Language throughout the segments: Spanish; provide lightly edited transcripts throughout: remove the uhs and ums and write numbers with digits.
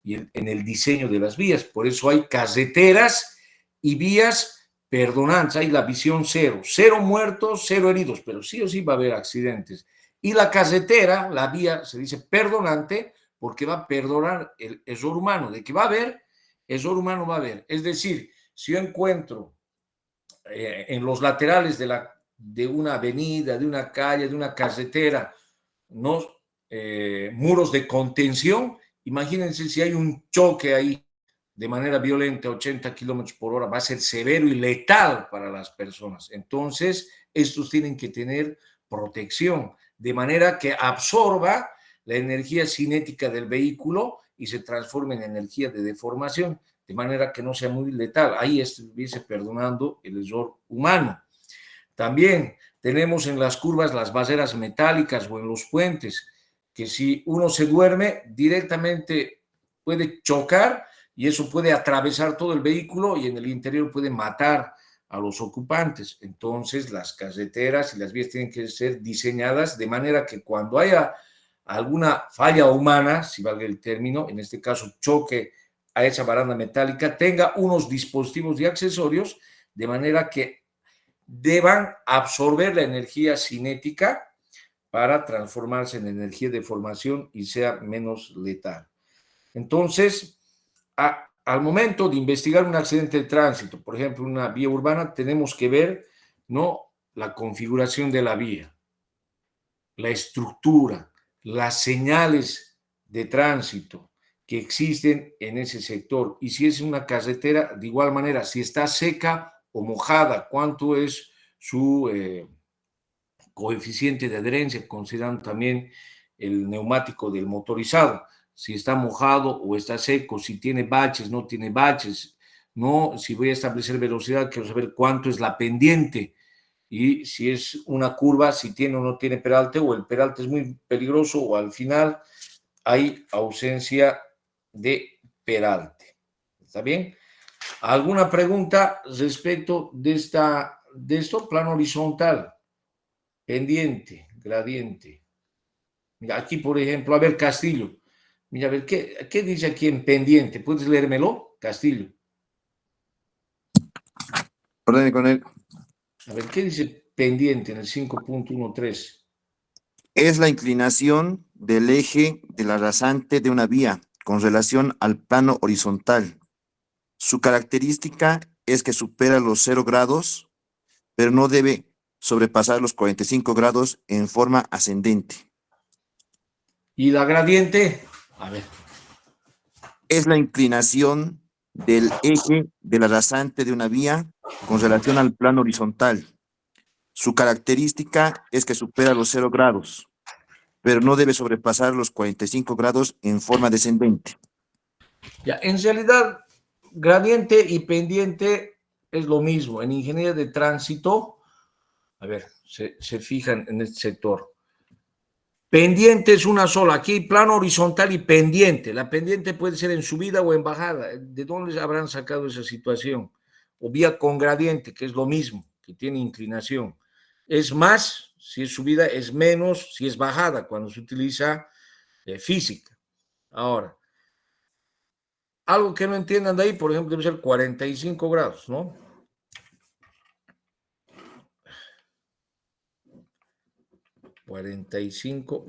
y en el diseño de las vías. Por eso hay carreteras y vías perdonantes. Hay la visión cero. Cero muertos, cero heridos, pero sí o sí va a haber accidentes. Y la carretera, la vía, se dice perdonante porque va a perdonar el error humano. De que va a haber, error humano va a haber. Es decir, si yo encuentro en los laterales de una avenida, de una calle, de una carretera, ¿no? Muros de contención, imagínense si hay un choque ahí de manera violenta, 80 kilómetros por hora, va a ser severo y letal para las personas. Entonces, estos tienen que tener protección, de manera que absorba la energía cinética del vehículo y se transforme en energía de deformación, de manera que no sea muy letal. Ahí estuviese perdonando el error humano. También tenemos en las curvas las barreras metálicas o en los puentes, que si uno se duerme, directamente puede chocar y eso puede atravesar todo el vehículo y en el interior puede matar a los ocupantes. Entonces, las carreteras y las vías tienen que ser diseñadas de manera que cuando haya alguna falla humana, si valga el término, en este caso choque a esa baranda metálica, tenga unos dispositivos y accesorios de manera que deban absorber la energía cinética para transformarse en energía de formación y sea menos letal. Entonces, al momento de investigar un accidente de tránsito, por ejemplo, una vía urbana, tenemos que ver, ¿no?, la configuración de la vía, la estructura, las señales de tránsito que existen en ese sector. Y si es una carretera, de igual manera, si está seca o mojada, cuánto es su coeficiente de adherencia, considerando también el neumático del motorizado, si está mojado o está seco, si tiene baches, no tiene baches, no, si voy a establecer velocidad, quiero saber cuánto es la pendiente y si es una curva, si tiene o no tiene peralte, o el peralte es muy peligroso, o al final hay ausencia de peralte. ¿Está bien? ¿Alguna pregunta respecto de esto? Plano horizontal, pendiente, gradiente. Mira, aquí, por ejemplo, a ver, Castillo. Mira, a ver, ¿qué dice aquí en pendiente? ¿Puedes leérmelo, Castillo? Orden con él. A ver, ¿qué dice pendiente en el 5.13? Es la inclinación del eje de la rasante de una vía con relación al plano horizontal. Su característica es que supera los 0 grados, pero no debe sobrepasar los 45 grados en forma ascendente. ¿Y la gradiente? A ver. Es la inclinación del eje de la rasante de una vía con relación al plano horizontal. Su característica es que supera los 0 grados, pero no debe sobrepasar los 45 grados en forma descendente. Ya, en realidad, gradiente y pendiente es lo mismo. En ingeniería de tránsito, a ver, se fijan en este sector. Pendiente es una sola. Aquí hay plano horizontal y pendiente. La pendiente puede ser en subida o en bajada. ¿De dónde habrán sacado esa situación? O vía con gradiente, que es lo mismo, que tiene inclinación. Es más, si es subida, es menos, si es bajada, cuando se utiliza física. Ahora, algo que no entiendan de ahí, por ejemplo, debe ser 45 grados, ¿no? $45.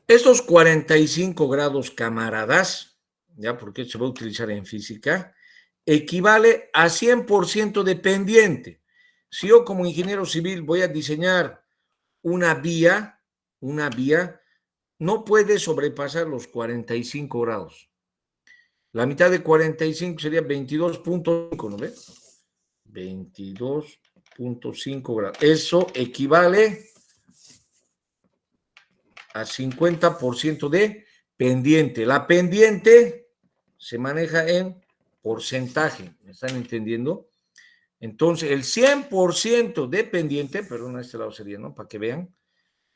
Estos 45 grados, camaradas, ya porque se va a utilizar en física, equivale a 100% de pendiente. Si yo como ingeniero civil voy a diseñar una vía, no puede sobrepasar los 45 grados. La mitad de 45 sería 22.5, ¿no ves? 22.5 grados. Eso equivale a 50% de pendiente. La pendiente se maneja en porcentaje, ¿me están entendiendo? Entonces, el 100% de pendiente, perdón, a este lado sería, ¿no? Para que vean,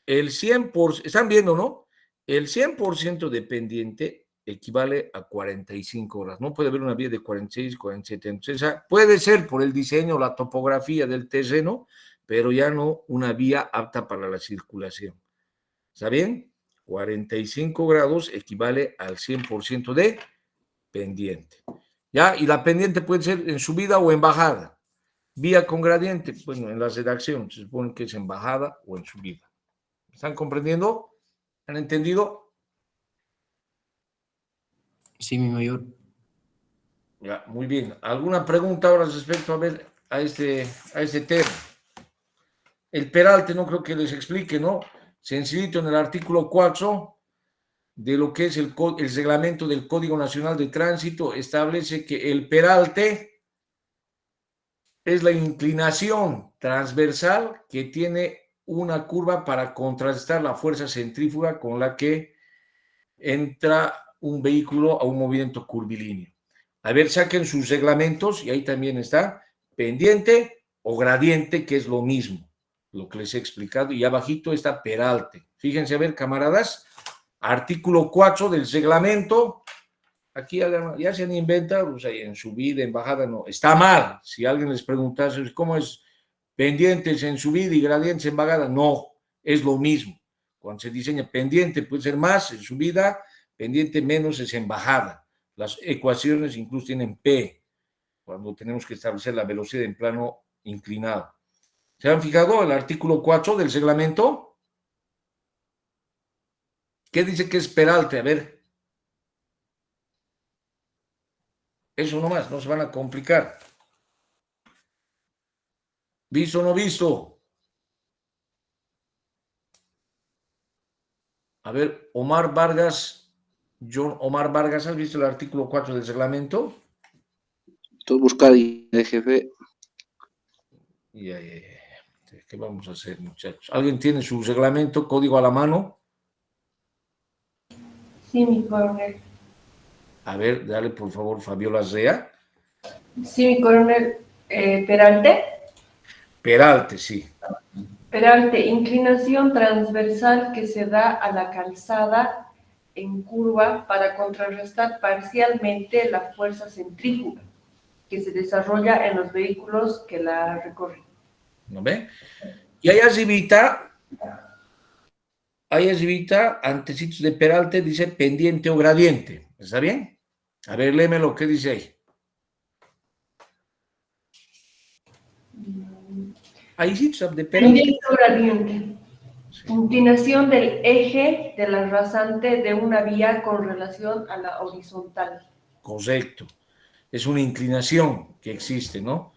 el 100%, ¿están viendo, no? El 100% de pendiente equivale a 45 horas. No puede haber una vía de 46, 47. Entonces, puede ser por el diseño, la topografía del terreno, pero ya no una vía apta para la circulación. ¿Está bien? 45 grados equivale al 100% de pendiente. ¿Ya? Y la pendiente puede ser en subida o en bajada. Vía con gradiente, bueno, en la redacción se supone que es en bajada o en subida. ¿Están comprendiendo? ¿Han entendido? Sí, mi mayor. Ya, muy bien. ¿Alguna pregunta ahora respecto a este tema? El peralte no creo que les explique, ¿no? Sencillito en el artículo 4 de lo que es el reglamento del Código Nacional de Tránsito establece que el peralte es la inclinación transversal que tiene una curva para contrarrestar la fuerza centrífuga con la que entra un vehículo a un movimiento curvilíneo. A ver, saquen sus reglamentos y ahí también está pendiente o gradiente, que es lo mismo, lo que les he explicado, y abajito está peralte. Fíjense, a ver, camaradas, artículo 4 del reglamento. Aquí ya se han inventado, o sea, en subida, en bajada, no. Está mal. Si alguien les preguntase cómo es pendientes en subida y gradientes en bajada, no, es lo mismo. Cuando se diseña pendiente puede ser más en subida, pendiente menos es en bajada. Las ecuaciones incluso tienen P, cuando tenemos que establecer la velocidad en plano inclinado. ¿Se han fijado el artículo 4 del reglamento? ¿Qué dice que es peralte? A ver. Eso nomás, no se van a complicar. ¿Visto o no visto? A ver, Omar Vargas, Omar Vargas, ¿has visto el artículo 4 del reglamento? Estoy buscando, jefe. Ya. ¿Qué vamos a hacer, muchachos? ¿Alguien tiene su reglamento, código a la mano? Sí, mi coronel. A ver, dale por favor, Fabiola Zea. Sí, mi coronel. Peralte. Peralte, sí. Peralte, inclinación transversal que se da a la calzada en curva para contrarrestar parcialmente la fuerza centrífuga que se desarrolla en los vehículos que la recorren. ¿No ve? Y ahí arribita, antecitos de peralte, dice pendiente o gradiente. ¿Está bien? A ver, léeme lo que dice ahí. Ahí sí, de peralte. Pendiente o gradiente. Sí. Inclinación del eje de la rasante de una vía con relación a la horizontal. Correcto. Es una inclinación que existe, ¿no?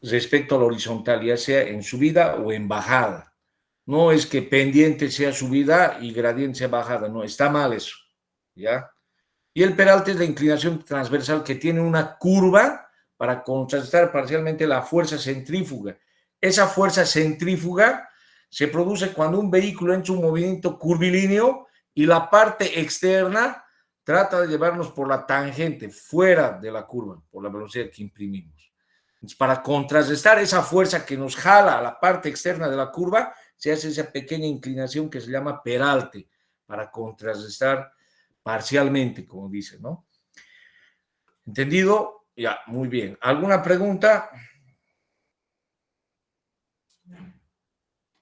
Respecto a la horizontal, ya sea en subida o en bajada. No es que pendiente sea subida y gradiente sea bajada, no, está mal eso, ¿ya? Y el peralte es la inclinación transversal que tiene una curva para contrastar parcialmente la fuerza centrífuga. Esa fuerza centrífuga se produce cuando un vehículo entra en un movimiento curvilíneo y la parte externa trata de llevarnos por la tangente, fuera de la curva, por la velocidad que imprimimos. Entonces, para contrarrestar esa fuerza que nos jala a la parte externa de la curva, se hace esa pequeña inclinación que se llama peralte, para contrarrestar parcialmente, como dice, ¿no? ¿Entendido? Ya, muy bien. ¿Alguna pregunta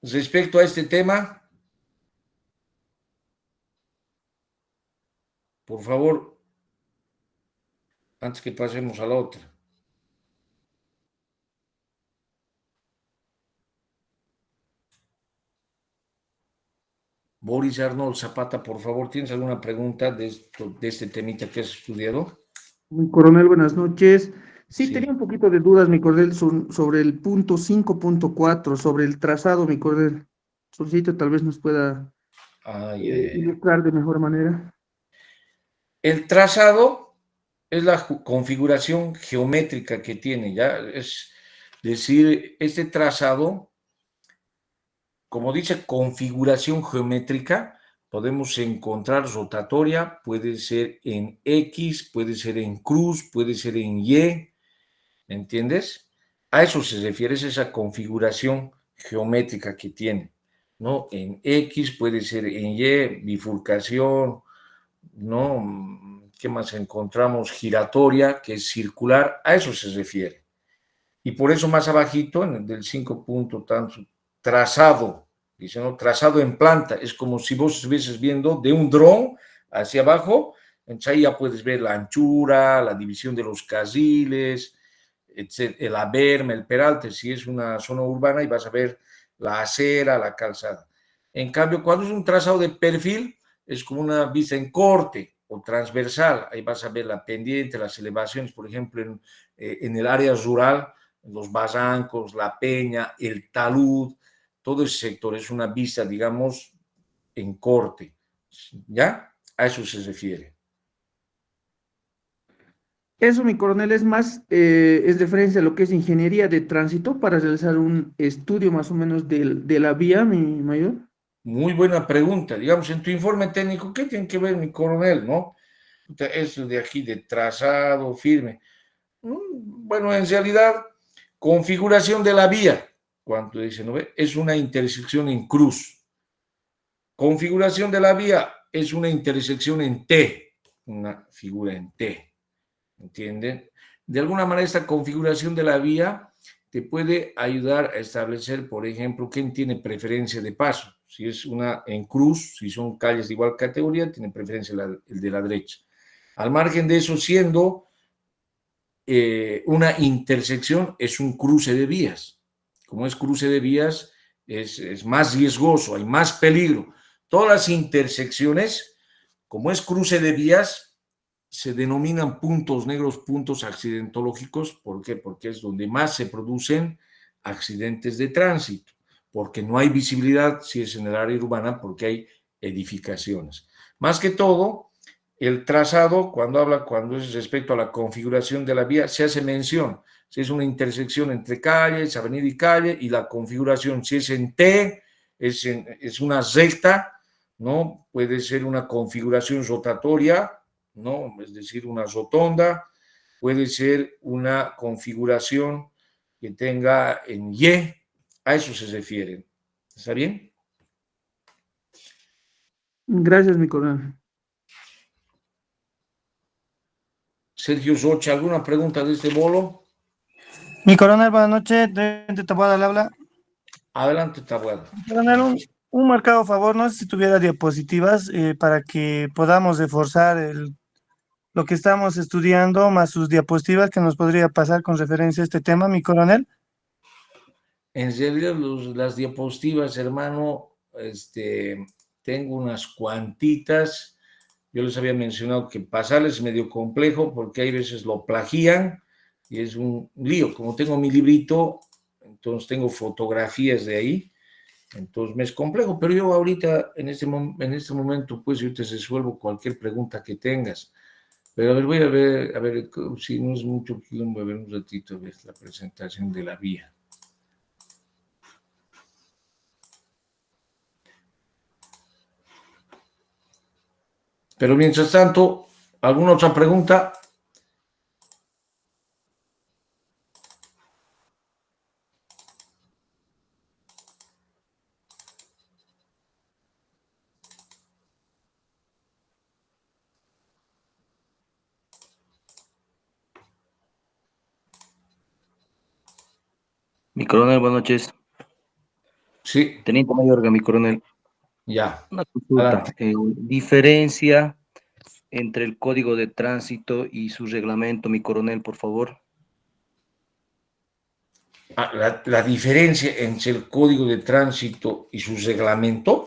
respecto a este tema? Por favor, antes que pasemos a la otra. Boris Arnold Zapata, por favor, ¿tienes alguna pregunta de este temita que has estudiado? Mi coronel, buenas noches. Sí, Sí. tenía un poquito de dudas, mi coronel, sobre el punto 5.4, sobre el trazado, mi coronel. Solicito tal vez nos pueda ilustrar de mejor manera. El trazado es la configuración geométrica que tiene, ¿ya? Es decir, este trazado, como dice configuración geométrica, podemos encontrar rotatoria, puede ser en X, puede ser en cruz, puede ser en Y, ¿me entiendes? A eso se refiere, es esa configuración geométrica que tiene, ¿no? En X puede ser en Y, bifurcación, ¿no? ¿Qué más encontramos? Giratoria, que es circular, a eso se refiere. Y por eso más abajito, en el del 5 punto, tanto, trazado, dice, ¿no? Trazado en planta, es como si vos estuvieses viendo de un dron hacia abajo, entonces ahí ya puedes ver la anchura, la división de los carriles, la berma, el peralte, si es una zona urbana, y vas a ver la acera, la calzada. En cambio, cuando es un trazado de perfil, es como una vista en corte o transversal, ahí vas a ver la pendiente, las elevaciones, por ejemplo, en el área rural, los barrancos, la peña, el talud, todo ese sector es una vista, digamos, en corte, ¿ya? A eso se refiere. Eso, mi coronel, es más, es referencia a lo que es ingeniería de tránsito para realizar un estudio más o menos de la vía, mi mayor. Muy buena pregunta. Digamos, en tu informe técnico, ¿qué tiene que ver, mi coronel, no? Eso de aquí, de trazado firme. Bueno, en realidad, configuración de la vía, cuando dice, ¿no ve? Es una intersección en cruz. Configuración de la vía es una intersección en T, una figura en T, ¿entienden? De alguna manera, esta configuración de la vía te puede ayudar a establecer, por ejemplo, quién tiene preferencia de paso. Si es una en cruz, si son calles de igual categoría, tiene preferencia el de la derecha. Al margen de eso, siendo una intersección, es un cruce de vías. Como es cruce de vías, es más riesgoso, hay más peligro. Todas las intersecciones, como es cruce de vías, se denominan puntos negros, puntos accidentológicos. ¿Por qué? Porque es donde más se producen accidentes de tránsito, porque no hay visibilidad si es en el área urbana, porque hay edificaciones. Más que todo, el trazado, cuando es respecto a la configuración de la vía, se hace mención. Si es una intersección entre calles, avenida y calle, y la configuración, si es en T, es una recta, ¿no? Puede ser una configuración rotatoria, ¿no? Es decir, una rotonda, puede ser una configuración que tenga en Y, a eso se refiere. ¿Está bien? Gracias, mi coronel. Sergio Rocha, ¿alguna pregunta de este bolo? Mi coronel, buenas noches. De Taboada al habla. Adelante, Tabuada. Coronel, un marcado favor, no sé si tuviera diapositivas para que podamos reforzar lo que estamos estudiando, más sus diapositivas que nos podría pasar con referencia a este tema, mi coronel. En realidad, las diapositivas, hermano, tengo unas cuantitas. Yo les había mencionado que pasarles es medio complejo porque hay veces lo plagian y es un lío. Como tengo mi librito, entonces tengo fotografías de ahí, entonces me es complejo, pero yo ahorita, en este momento, pues yo te resuelvo cualquier pregunta que tengas. Pero a ver, voy a ver si no es mucho, voy a ver un ratito, a ver la presentación de la vía. Pero mientras tanto, ¿alguna otra pregunta? Mi coronel, buenas noches. Sí, Teniente Mayorga, mi coronel. ya. Una consulta. Diferencia entre el código de tránsito y su reglamento, mi coronel, por favor. La diferencia entre el código de tránsito y su reglamento.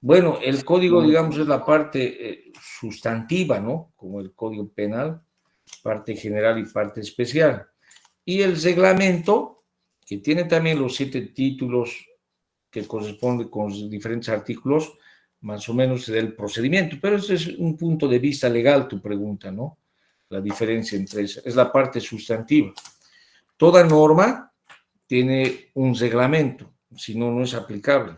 Bueno, el código, digamos, es la parte sustantiva, ¿no? Como el código penal, parte general y parte especial. Y el reglamento, que tiene también los 7 títulos que corresponden con los diferentes artículos, más o menos del procedimiento. Pero este es un punto de vista legal, tu pregunta, ¿no? La diferencia entre esas. Es la parte sustantiva. Toda norma tiene un reglamento, si no, no es aplicable,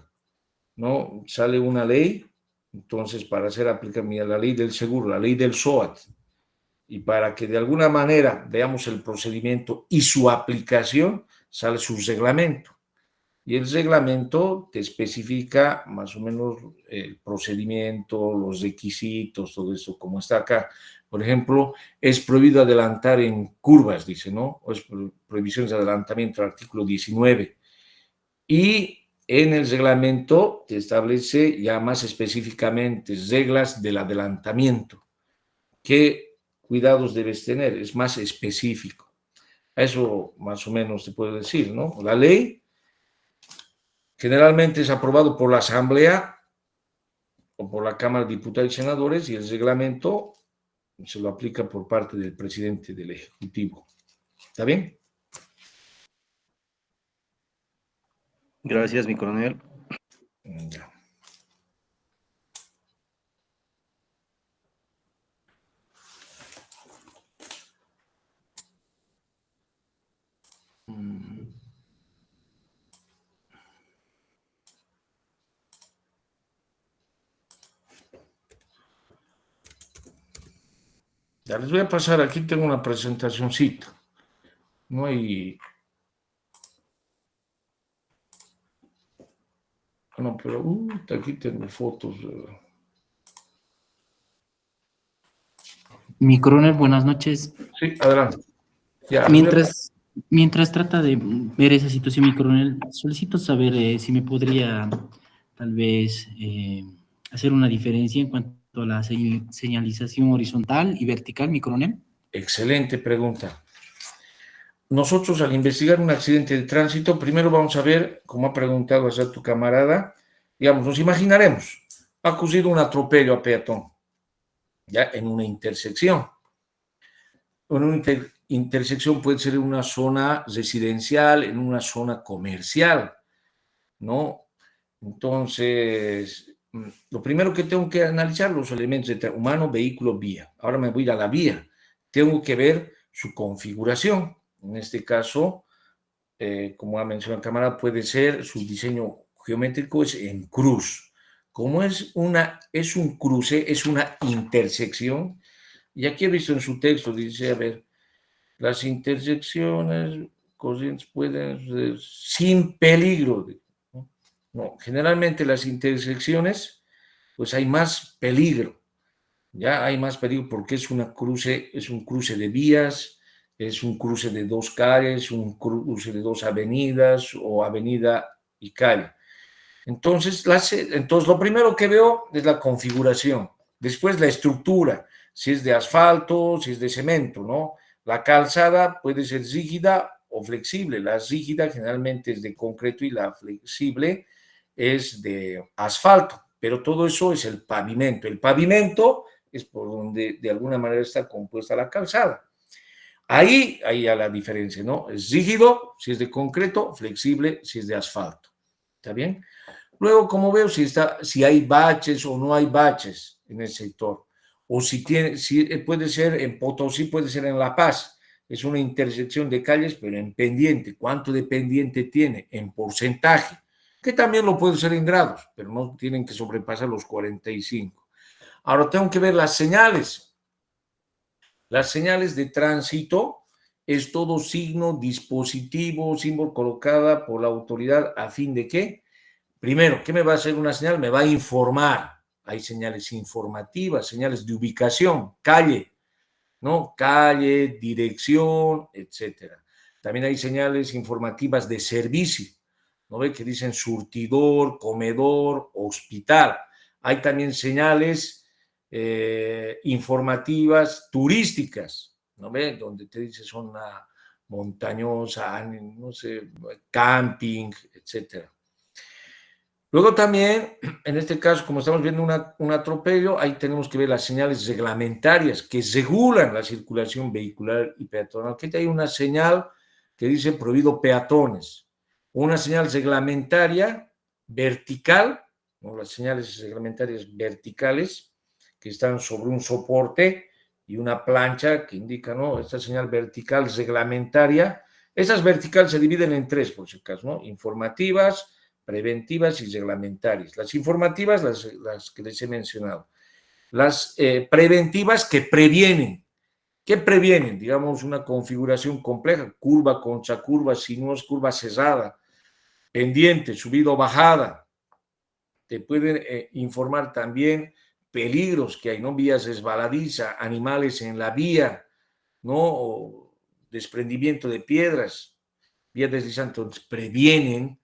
¿no? Sale una ley, entonces para hacer aplicable la ley del seguro, la ley del SOAT, y para que de alguna manera veamos el procedimiento y su aplicación, sale su reglamento. Y el reglamento te especifica más o menos el procedimiento, los requisitos, todo eso, como está acá. Por ejemplo, es prohibido adelantar en curvas, dice, ¿no? O es prohibiciones de adelantamiento, artículo 19. Y en el reglamento te establece ya más específicamente reglas del adelantamiento. ¿Qué cuidados debes tener? Es más específico. Eso más o menos te puedo decir, ¿no? La ley generalmente es aprobado por la Asamblea o por la Cámara de Diputados y Senadores y el reglamento se lo aplica por parte del presidente del Ejecutivo. ¿Está bien? Gracias, mi coronel. Ya. Ya les voy a pasar, aquí tengo una presentacioncita. No hay... No, pero aquí tengo fotos. Mi coronel, buenas noches. Sí, adelante. Ya, Mientras trata de ver esa situación, mi coronel, solicito saber si me podría tal vez hacer una diferencia en cuanto a la señalización horizontal y vertical, mi coronel. Excelente pregunta. Nosotros al investigar un accidente de tránsito, primero vamos a ver, como ha preguntado ayer tu camarada, digamos, nos imaginaremos, ha ocurrido un atropello a peatón, ya en una intersección. En una intersección puede ser en una zona residencial, en una zona comercial, ¿no? Entonces, lo primero que tengo que analizar los elementos de humano, vehículo, vía. Ahora me voy a la vía. Tengo que ver su configuración. En este caso, como ha mencionado el camarada, puede ser su diseño geométrico es en cruz. Como es un cruce, es una intersección. Y aquí he visto en su texto, dice, a ver, las intersecciones corrientes pueden ser sin peligro. No, generalmente las intersecciones, pues hay más peligro. Ya hay más peligro porque es un cruce de vías, es un cruce de dos calles, un cruce de dos avenidas o avenida y calle. Entonces lo primero que veo es la configuración, después la estructura, si es de asfalto, si es de cemento, ¿no? La calzada puede ser rígida o flexible. La rígida generalmente es de concreto y la flexible es de asfalto, pero todo eso es el pavimento. El pavimento es por donde de alguna manera está compuesta la calzada. Ahí ya la diferencia, ¿no? Es rígido si es de concreto, flexible si es de asfalto. ¿Está bien? Luego, como veo, si hay baches o no hay baches en el sector, o si puede ser en Potosí, puede ser en La Paz. Es una intersección de calles, pero en pendiente. ¿Cuánto de pendiente tiene? En porcentaje, que también lo puede ser en grados, pero no tienen que sobrepasar los 45. Ahora tengo que ver las señales. Las señales de tránsito es todo signo, dispositivo, símbolo colocada por la autoridad a fin de ¿qué? Primero, ¿qué me va a hacer una señal? Me va a informar. Hay señales informativas, señales de ubicación, calle, ¿no? Calle, dirección, etcétera. También hay señales informativas de servicio, ¿no ve? Que dicen surtidor, comedor, hospital. Hay también señales informativas turísticas, ¿no ve? Donde te dice zona montañosa, no sé, camping, etcétera. Luego también, en este caso, como estamos viendo un atropello, ahí tenemos que ver las señales reglamentarias que regulan la circulación vehicular y peatonal. Aquí hay una señal que dice prohibido peatones, una señal reglamentaria vertical, ¿no? Las señales reglamentarias verticales que están sobre un soporte y una plancha que indica, ¿no? Esta señal vertical reglamentaria. Esas verticales se dividen en tres, por si acaso, ¿no? Informativas, preventivas y reglamentarias. Las informativas, las que les he mencionado. Las preventivas que previenen. ¿Qué previenen? Digamos, una configuración compleja, curva contra curva, sinuosa, curva cerrada. pendiente, subida o bajada. Te pueden informar también peligros que hay, ¿no? Vías resbaladizas, animales en la vía, ¿no? O desprendimiento de piedras, vías deslizantes. Entonces, previenen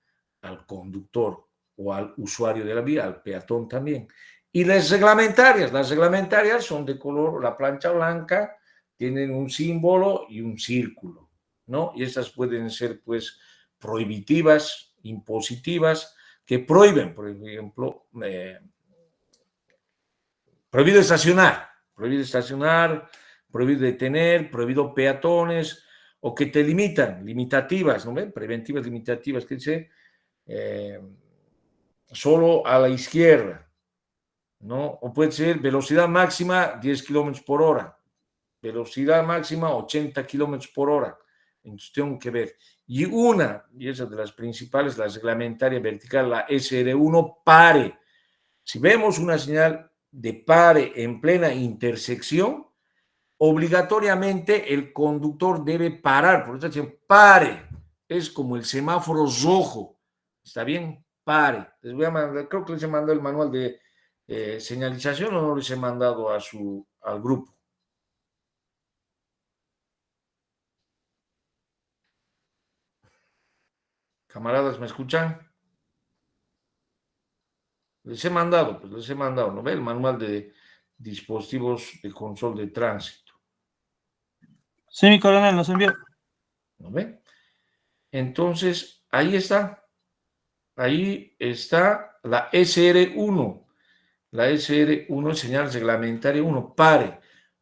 al conductor o al usuario de la vía, al peatón también. Y las reglamentarias son de color, la plancha blanca, tienen un símbolo y un círculo, ¿no? Y estas pueden ser, pues, prohibitivas, impositivas, que prohíben, por ejemplo, prohibido estacionar, prohibido detener, prohibido peatones, o que te limitan, limitativas, ¿no ven? Preventivas, limitativas, que dice solo a la izquierda, ¿no? O puede ser velocidad máxima 10 kilómetros por hora, velocidad máxima 80 kilómetros por hora. Entonces tengo que ver. Y esa de las principales, la reglamentaria vertical, la SR1, pare. Si vemos una señal de pare en plena intersección, obligatoriamente el conductor debe parar. Por eso dicen pare. Es como el semáforo rojo. ¿Está bien? Pare. Les voy a mandar, creo que les he mandado el manual de señalización o no les he mandado al grupo. Camaradas, ¿me escuchan? Les he mandado, ¿no ve? El manual de dispositivos de control de tránsito. Sí, mi coronel, nos envió. ¿No ve? Entonces, ahí está la SR1. La SR1 es señal reglamentaria 1, pare.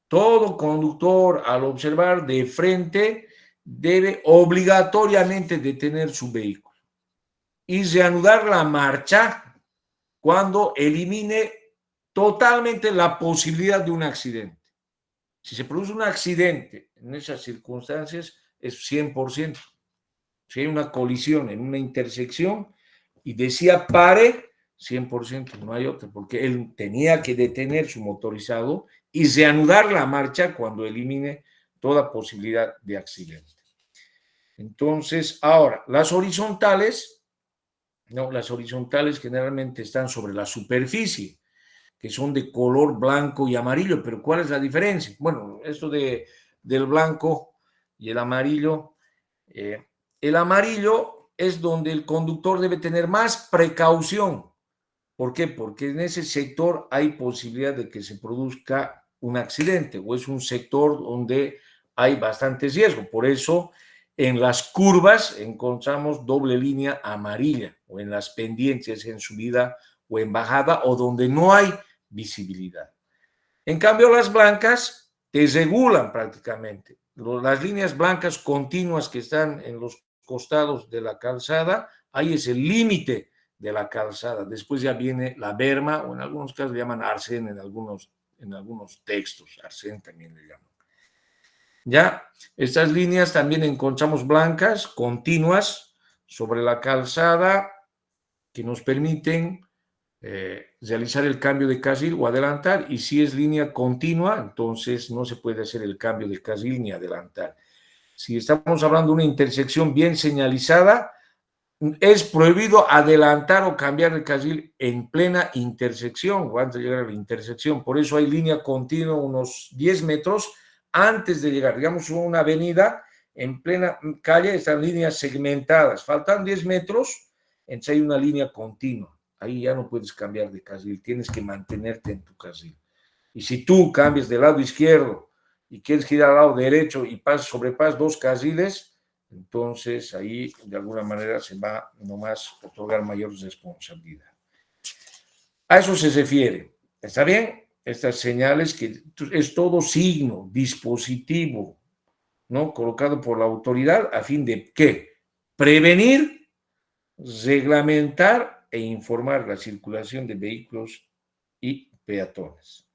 Todo conductor al observar de frente debe obligatoriamente detener su vehículo y reanudar la marcha cuando elimine totalmente la posibilidad de un accidente. Si se produce un accidente en esas circunstancias, es 100%. Si hay una colisión en una intersección y decía pare, 100%, no hay otra, porque él tenía que detener su motorizado y reanudar la marcha cuando elimine toda posibilidad de accidente. Entonces, ahora, las horizontales generalmente están sobre la superficie, que son de color blanco y amarillo, pero ¿cuál es la diferencia? Bueno, esto del blanco y el amarillo es donde el conductor debe tener más precaución. ¿Por qué? Porque en ese sector hay posibilidad de que se produzca un accidente o es un sector donde hay bastante riesgo. Por eso en las curvas encontramos doble línea amarilla o en las pendientes en subida o en bajada o donde no hay visibilidad. En cambio, las blancas te regulan prácticamente. Las líneas blancas continuas que están en los costados de la calzada, ahí es el límite de la calzada. Después ya viene la berma, o en algunos casos le llaman arcén, en algunos textos, arcén también le llaman. Ya, estas líneas también encontramos blancas, continuas, sobre la calzada, que nos permiten realizar el cambio de carril o adelantar, y si es línea continua, entonces no se puede hacer el cambio de carril ni adelantar. Si estamos hablando de una intersección bien señalizada, es prohibido adelantar o cambiar el carril en plena intersección o antes de llegar a la intersección. Por eso hay línea continua unos 10 metros antes de llegar. Digamos, una avenida en plena calle, están líneas segmentadas. Faltan 10 metros, entonces hay una línea continua. Ahí ya no puedes cambiar de carril, tienes que mantenerte en tu carril. Y si tú cambias del lado izquierdo y quieres girar al lado derecho y sobrepasas 2 carriles, entonces ahí de alguna manera se va nomás a otorgar mayor responsabilidad. A eso se refiere. ¿Está bien? Estas señales que es todo signo, dispositivo, ¿no? Colocado por la autoridad a fin de ¿qué? Prevenir, reglamentar e informar la circulación de vehículos y peatones.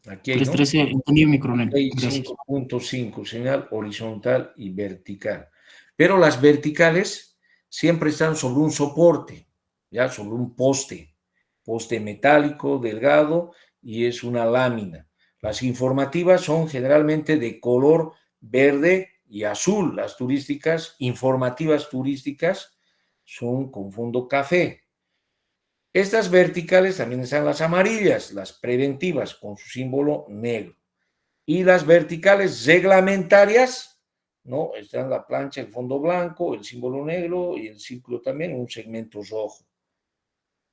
Aquí hay, ¿no? 313, entendido, mi coronel. 5.5, señal horizontal y vertical. Pero las verticales siempre están sobre un soporte, ya sobre un poste metálico, delgado, y es una lámina. Las informativas son generalmente de color verde y azul las turísticas, informativas turísticas, son con fondo café. Estas verticales también están las amarillas, las preventivas, con su símbolo negro. Y las verticales reglamentarias, ¿no? Está en la plancha el fondo blanco, el símbolo negro y el círculo también, un segmento rojo.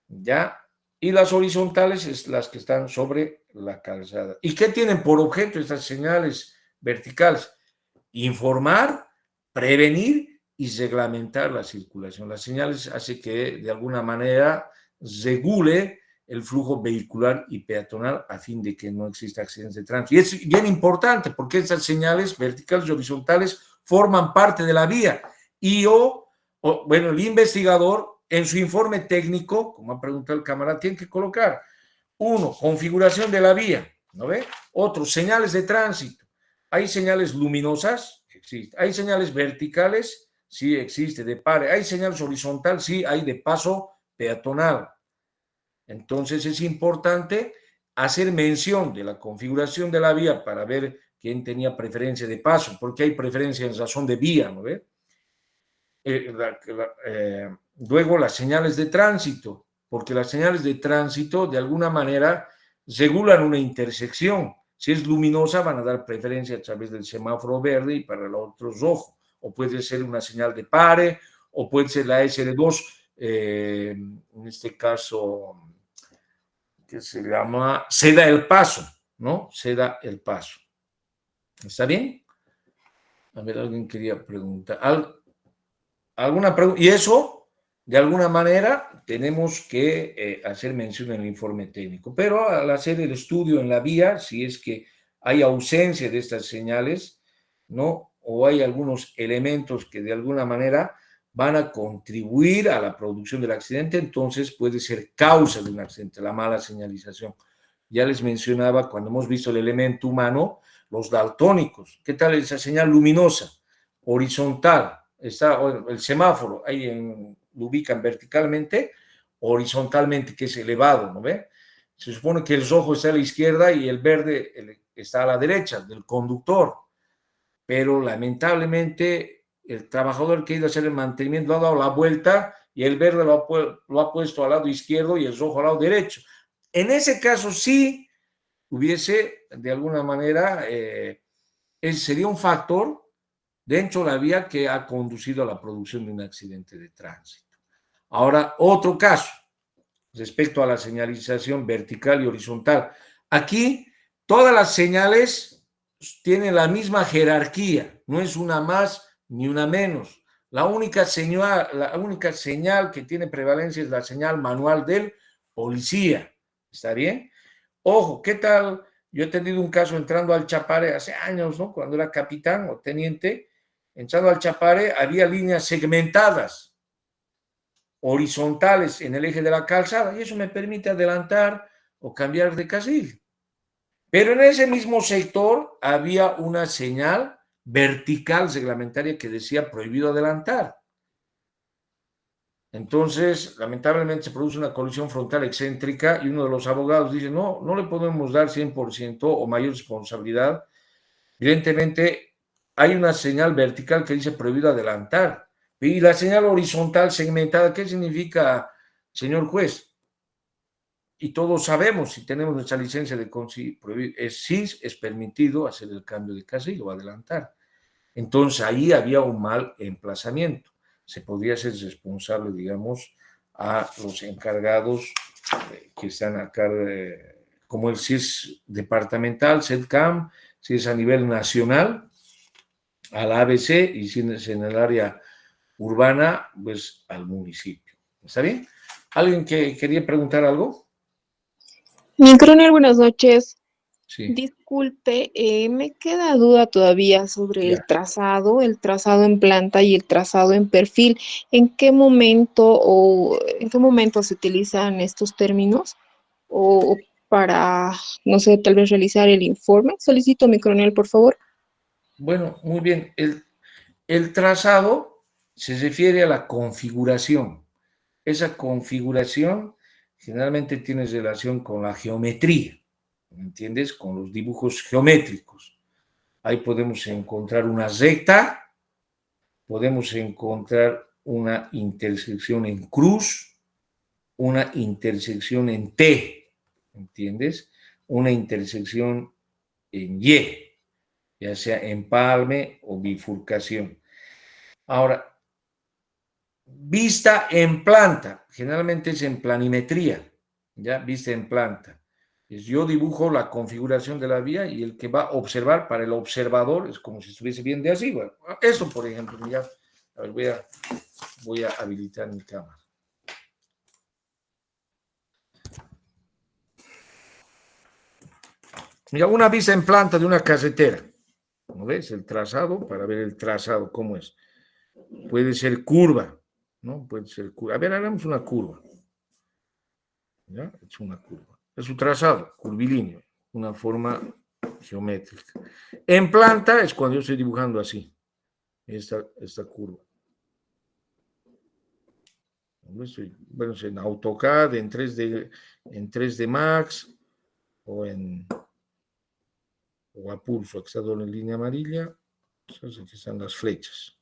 ¿Ya? Y las horizontales es las que están sobre la calzada. ¿Y qué tienen por objeto estas señales verticales? Informar, prevenir y reglamentar la circulación. Las señales hacen que de alguna manera regule el flujo vehicular y peatonal a fin de que no exista accidentes de tránsito. Y es bien importante porque estas señales verticales y horizontales forman parte de la vía. Y bueno, el investigador en su informe técnico, como ha preguntado el camarada, tiene que colocar, 1, configuración de la vía, ¿no ve? Otro, señales de tránsito. ¿Hay señales luminosas? Existe. ¿Hay señales verticales? Sí, existe, de pare. ¿Hay señales horizontales? Sí, hay de paso peatonal. Entonces es importante hacer mención de la configuración de la vía para ver quién tenía preferencia de paso, porque hay preferencia en razón de vía, ¿no ve? Luego las señales de tránsito, porque las señales de tránsito de alguna manera regulan una intersección. Si es luminosa van a dar preferencia a través del semáforo verde y para el otro rojo, o puede ser una señal de pare, o puede ser la SL2, en este caso, que se llama ceda el paso, ¿no? Ceda el paso. ¿Está bien? A ver, alguien quería preguntar. ¿Alguna pregunta? Y eso, de alguna manera, tenemos que hacer mención en el informe técnico. Pero al hacer el estudio en la vía, si es que hay ausencia de estas señales, ¿no? O hay algunos elementos que de alguna manera van a contribuir a la producción del accidente, entonces puede ser causa de un accidente, la mala señalización. Ya les mencionaba, cuando hemos visto el elemento humano, los daltónicos. ¿Qué tal esa señal luminosa? Horizontal. Está el semáforo, ahí lo ubican verticalmente, horizontalmente, que es elevado, ¿no ve? Se supone que el rojo está a la izquierda y el verde está a la derecha del conductor, pero lamentablemente el trabajador que ha ido a hacer el mantenimiento ha dado la vuelta y el verde lo ha puesto al lado izquierdo y el rojo al lado derecho. En ese caso sí hubiese, de alguna manera, sería un factor dentro de la vía que ha conducido a la producción de un accidente de tránsito. Ahora, otro caso, respecto a la señalización vertical y horizontal. Aquí, todas las señales tienen la misma jerarquía, no es una más ni una menos. La única señal que tiene prevalencia es la señal manual del policía. ¿Está bien? Ojo, ¿qué tal? Yo he tenido un caso entrando al Chapare hace años, ¿no? Cuando era capitán o teniente, entrando al Chapare había líneas segmentadas, horizontales en el eje de la calzada, y eso me permite adelantar o cambiar de carril. Pero en ese mismo sector había una señal vertical reglamentaria que decía prohibido adelantar. Entonces, lamentablemente se produce una colisión frontal excéntrica y uno de los abogados dice, no le podemos dar 100% o mayor responsabilidad. Evidentemente, hay una señal vertical que dice prohibido adelantar. Y la señal horizontal segmentada, ¿qué significa, señor juez? Y todos sabemos, si tenemos nuestra licencia de conducir, sí es permitido hacer el cambio de carril o adelantar. Entonces, ahí había un mal emplazamiento. Se podría ser responsable, digamos, a los encargados que están acá, como si es departamental, SEDCAM, si es a nivel nacional, a la ABC, y si es en el área urbana, pues al municipio. ¿Está bien? ¿Alguien que quería preguntar algo? Mi coronel, buenas noches. Sí. Disculpe, me queda duda todavía sobre el trazado en planta y el trazado en perfil. ¿En qué momento se utilizan estos términos? O para, no sé, tal vez realizar el informe. Solicito, mi coronel, por favor. Bueno, muy bien. El trazado se refiere a la configuración. Esa configuración generalmente tiene relación con la geometría, ¿me entiendes? Con los dibujos geométricos. Ahí podemos encontrar una recta, podemos encontrar una intersección en cruz, una intersección en T, ¿entiendes? Una intersección en Y, ya sea empalme o bifurcación. Ahora, vista en planta, generalmente es en planimetría, ¿ya? Vista en planta. Yo dibujo la configuración de la vía y el que va a observar para el observador es como si estuviese bien de arriba. Eso, por ejemplo, ya, a ver, voy a habilitar mi cámara. Mira, una vista en planta de una carretera. ¿No ves? El trazado, para ver el trazado, ¿cómo es? Puede ser curva, ¿no? Puede ser curva. A ver, hagamos una curva. ¿Ya? Es una curva. Es un trazado, curvilíneo, una forma geométrica. En planta es cuando yo estoy dibujando así, esta curva. Bueno, en AutoCAD, en 3D Max o a pulso, aquí está doble línea amarilla, entonces aquí están las flechas.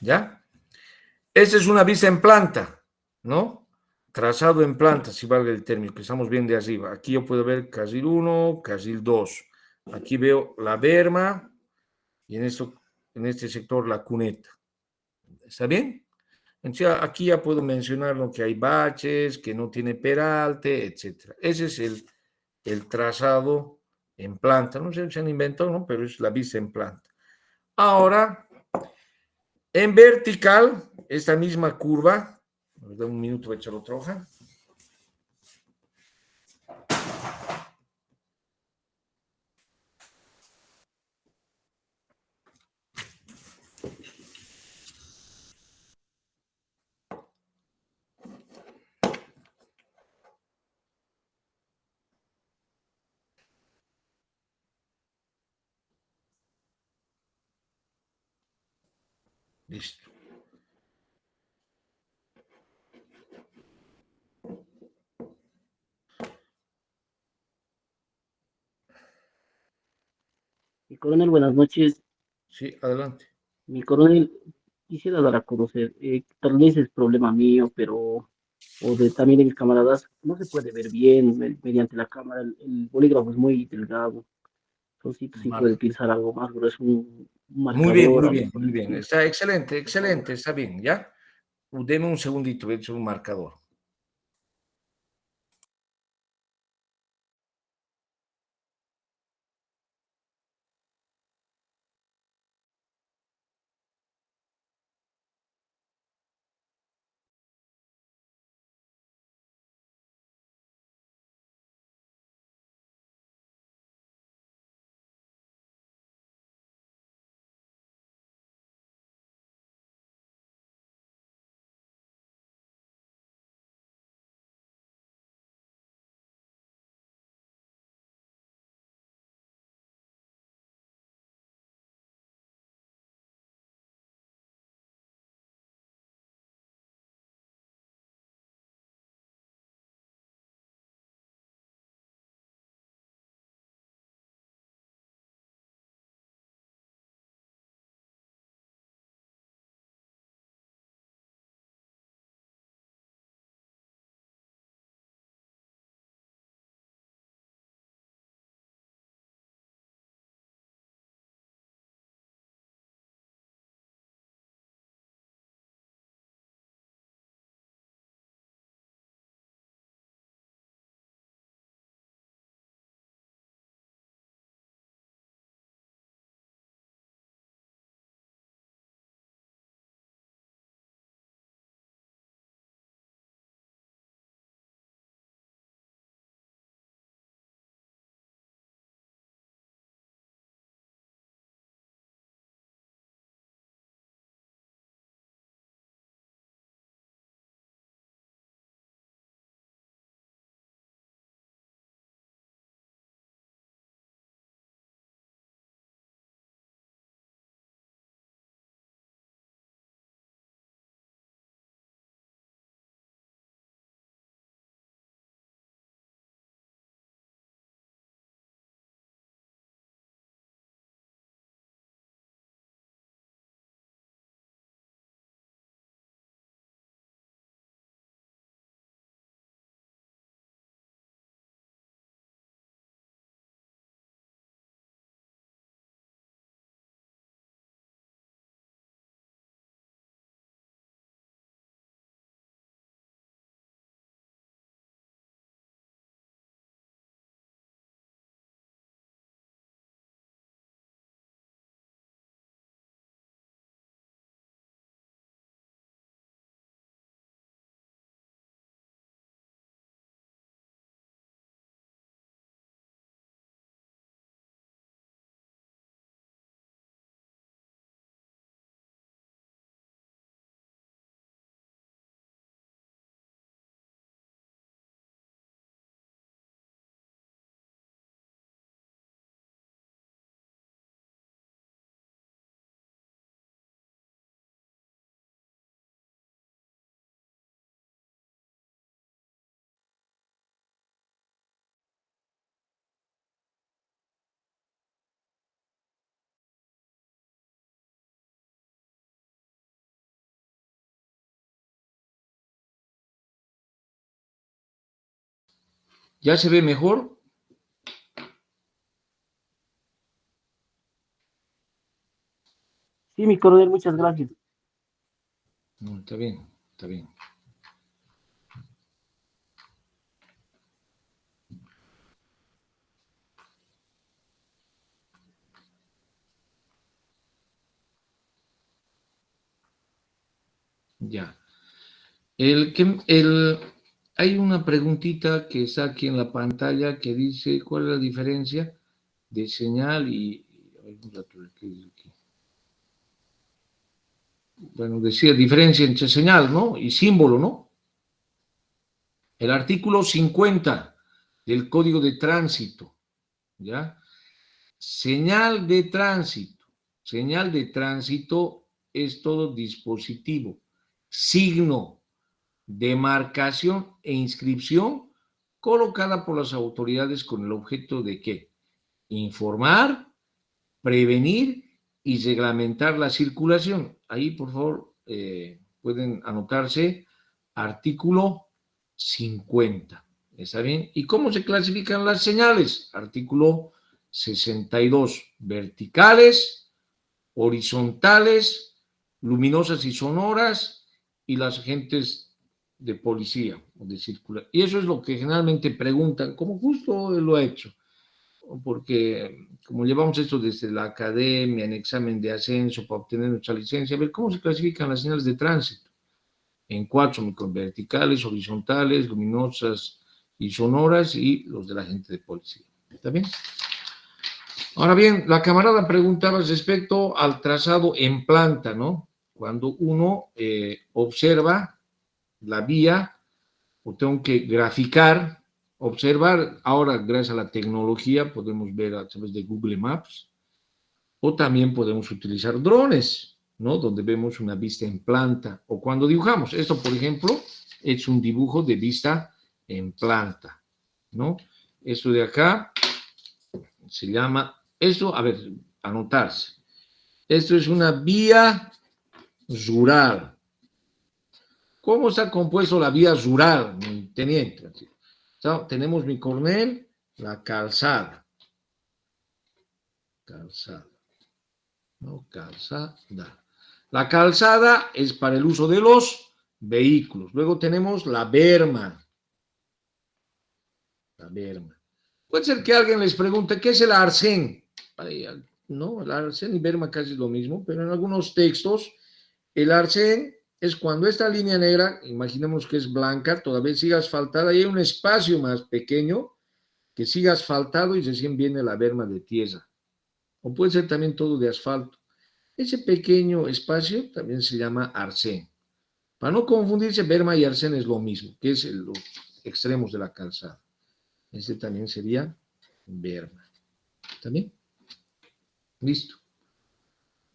¿Ya? Esta es una vista en planta, ¿no? Trazado en planta, si valga el término, que estamos bien de arriba. Aquí yo puedo ver carril 1, carril 2. Aquí veo la berma y en este sector la cuneta. ¿Está bien? Entonces aquí ya puedo mencionar lo que hay baches, que no tiene peralte, etc. Ese es el trazado en planta. No sé si se han inventado, ¿no? Pero es la vista en planta. Ahora, en vertical, esta misma curva, me da un minuto, voy a echar otra hoja. Listo. Mi coronel, buenas noches. Sí, adelante. Mi coronel, quisiera dar a conocer, tal vez es problema mío, pero, o de también de mis camaradas, no se puede ver bien mediante la cámara, el bolígrafo es muy delgado, entonces sí puede Vale. utilizar algo más grueso, un Muy bien, marcador, muy algo bien, por muy el bien. estilo. Está excelente, excelente, está bien, ¿ya? Deme un segundito, voy a echar un marcador. ¿Ya se ve mejor? Sí, mi coronel, muchas gracias. No, está bien, está bien. Ya. Hay una preguntita que está aquí en la pantalla que dice, ¿cuál es la diferencia de señal y... Bueno, decía diferencia entre señal, ¿no? Y símbolo, ¿no? El artículo 50 del Código de Tránsito, ¿ya? Señal de tránsito. Señal de tránsito es todo dispositivo, signo, demarcación e inscripción colocada por las autoridades con el objeto de ¿qué? Informar, prevenir y reglamentar la circulación. Ahí, por favor, pueden anotarse artículo 50. ¿Está bien? ¿Y cómo se clasifican las señales? Artículo 62. Verticales, horizontales, luminosas y sonoras, y las agentes de policía o de circulación. Y eso es lo que generalmente preguntan, como justo lo he hecho, porque como llevamos esto desde la academia, en examen de ascenso para obtener nuestra licencia, a ver cómo se clasifican las señales de tránsito. En 4 microverticales, horizontales, luminosas y sonoras, y los de la agente de policía. ¿Está bien? Ahora bien, la camarada preguntaba respecto al trazado en planta, ¿no? Cuando uno observa la vía, o tengo que graficar, observar, ahora gracias a la tecnología podemos ver a través de Google Maps, o también podemos utilizar drones, ¿no? Donde vemos una vista en planta, o cuando dibujamos. Esto, por ejemplo, es un dibujo de vista en planta, ¿no? Esto de acá se llama, esto, a ver, anotarse. Esto es una vía rural. ¿Cómo está compuesto la vía rural, mi teniente? Tenemos, mi coronel, la calzada. Calzada. No, calzada. La calzada es para el uso de los vehículos. Luego tenemos la berma. La berma. Puede ser que alguien les pregunte, ¿qué es el arcén? No, el arcén y berma casi es lo mismo, pero en algunos textos, el arcén es cuando esta línea negra, imaginemos que es blanca, todavía sigue asfaltada, y hay un espacio más pequeño que sigue asfaltado y recién viene la berma de tierra. O puede ser también todo de asfalto. Ese pequeño espacio también se llama arcén. Para no confundirse, berma y arcén es lo mismo, que es los extremos de la calzada. Ese también sería berma. ¿Está bien? Listo.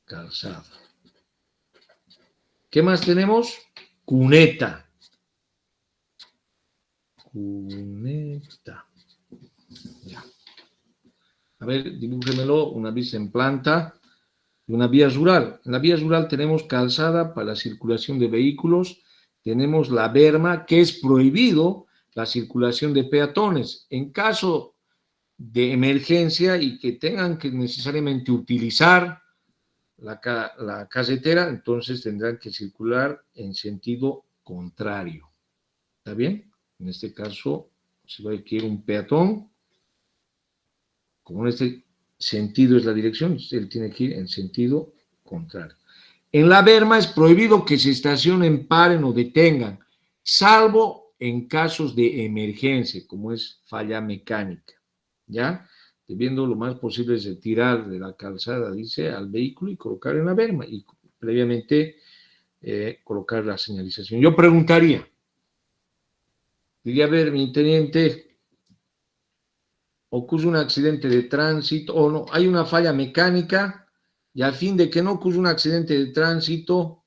Calzada. ¿Qué más tenemos? Cuneta. Cuneta. Ya. A ver, dibújemelo, una vista en planta y una vía rural. En la vía rural tenemos calzada para la circulación de vehículos, tenemos la berma, que es prohibido la circulación de peatones. En caso de emergencia y que tengan que necesariamente utilizar la carretera, entonces tendrán que circular en sentido contrario. ¿Está bien? En este caso, si va a ir un peatón, como en este sentido es la dirección, él tiene que ir en sentido contrario. En la berma es prohibido que se estacionen, paren o detengan, salvo en casos de emergencia, como es falla mecánica, ¿ya? Debiendo lo más posible retirar de la calzada, dice, al vehículo y colocar en la berma, y previamente colocar la señalización. Yo preguntaría, diría, a ver, mi teniente, ocurre un accidente de tránsito, o no, hay una falla mecánica, y a fin de que no ocurra un accidente de tránsito,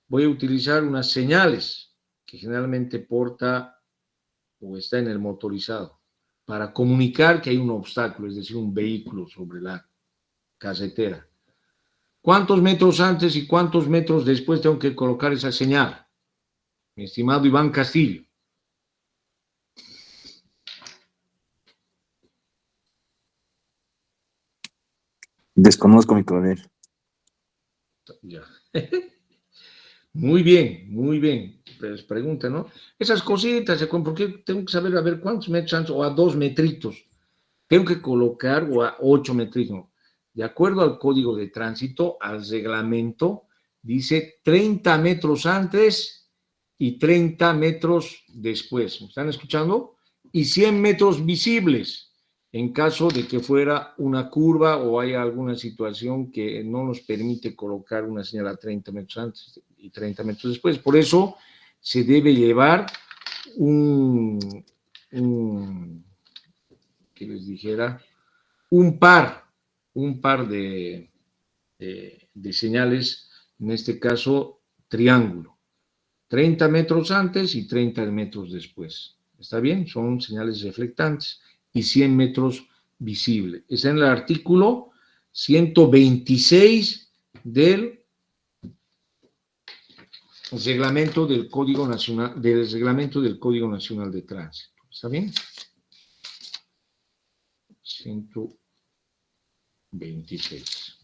voy a utilizar unas señales que generalmente porta o está en el motorizado, para comunicar que hay un obstáculo, es decir, un vehículo sobre la carretera. ¿Cuántos metros antes y cuántos metros después tengo que colocar esa señal? Mi estimado Iván Castillo. Desconozco, mi coronel. Ya. Muy bien, muy bien. Pues pregunta, ¿no? Esas cositas, ¿por qué tengo que saber a ver cuántos metros antes o a 2 metritos? Tengo que colocar o a 8 metritos. No. De acuerdo al código de tránsito, al reglamento, dice 30 metros antes y 30 metros después. ¿Me están escuchando? Y 100 metros visibles en caso de que fuera una curva o haya alguna situación que no nos permite colocar una señal a 30 metros antes y 30 metros después. Por eso se debe llevar que les dijera, un par de señales, en este caso, triángulo. 30 metros antes y 30 metros después. ¿Está bien? Son señales reflectantes y 100 metros visible. Está en el artículo 126 del reglamento del Código Nacional, de Tránsito. ¿Está bien? 126.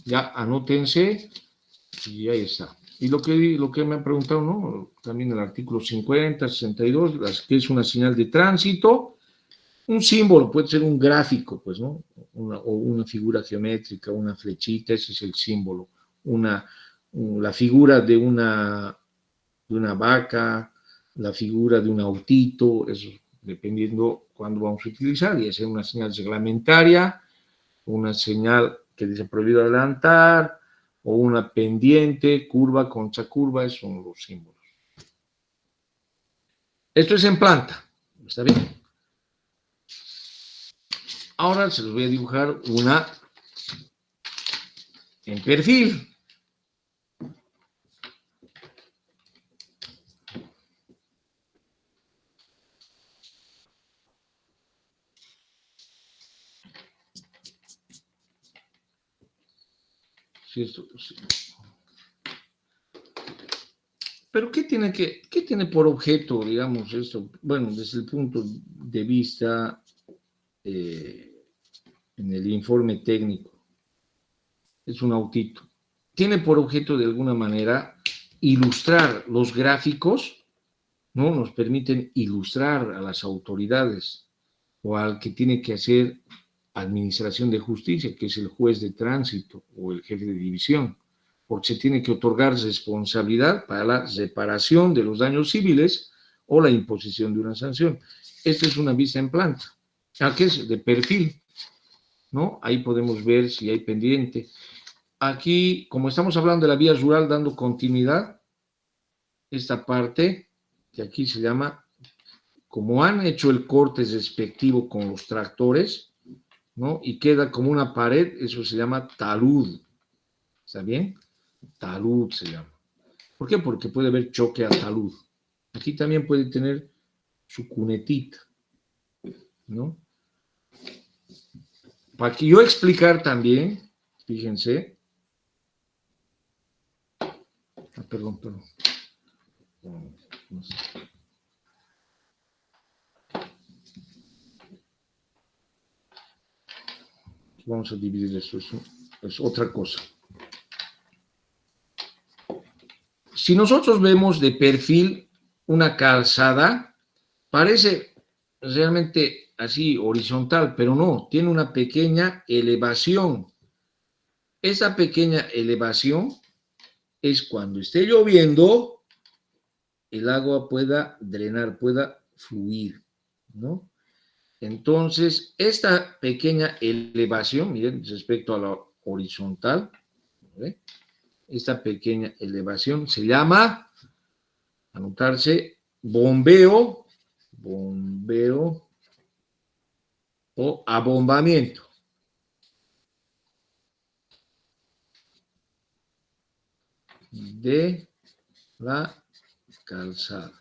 Ya anótense y ahí está. Y lo que me han preguntado, ¿no? También el artículo 50, 62, que es una señal de tránsito, un símbolo, puede ser un gráfico, pues, ¿no? O una figura geométrica, una flechita, ese es el símbolo. La figura de una vaca, la figura de un autito, eso dependiendo cuándo vamos a utilizar, y hacer una señal reglamentaria, una señal que dice prohibido adelantar, o una pendiente, curva contra curva, esos son los símbolos. Esto es en planta, ¿está bien? Ahora se los voy a dibujar una en perfil. Sí, sí. Pero ¿qué tiene por objeto, digamos, esto? Bueno, desde el punto de vista en el informe técnico, es un autito. Tiene por objeto, de alguna manera, ilustrar los gráficos, ¿no? Nos permiten ilustrar a las autoridades o al que tiene que hacer administración de justicia, que es el juez de tránsito o el jefe de división, porque se tiene que otorgar responsabilidad para la reparación de los daños civiles o la imposición de una sanción. Esta es una vista en planta, que es de perfil, ¿no? Ahí podemos ver si hay pendiente. Aquí, como estamos hablando de la vía rural dando continuidad, esta parte, que aquí se llama, como han hecho el corte respectivo con los tractores, ¿no? Y queda como una pared, eso se llama talud. ¿Está bien? Talud se llama. ¿Por qué? Porque puede haber choque a talud. Aquí también puede tener su cunetita, ¿no? Para que yo explicar también, fíjense. Perdón. No sé. Vamos a dividir esto, es otra cosa. Si nosotros vemos de perfil una calzada, parece realmente así horizontal, pero no, tiene una pequeña elevación. Esa pequeña elevación es cuando esté lloviendo, el agua pueda drenar, pueda fluir, ¿no? Entonces, esta pequeña elevación, miren, respecto a la horizontal, ¿ve? Esta pequeña elevación se llama, anotarse, bombeo o abombamiento. De la calzada.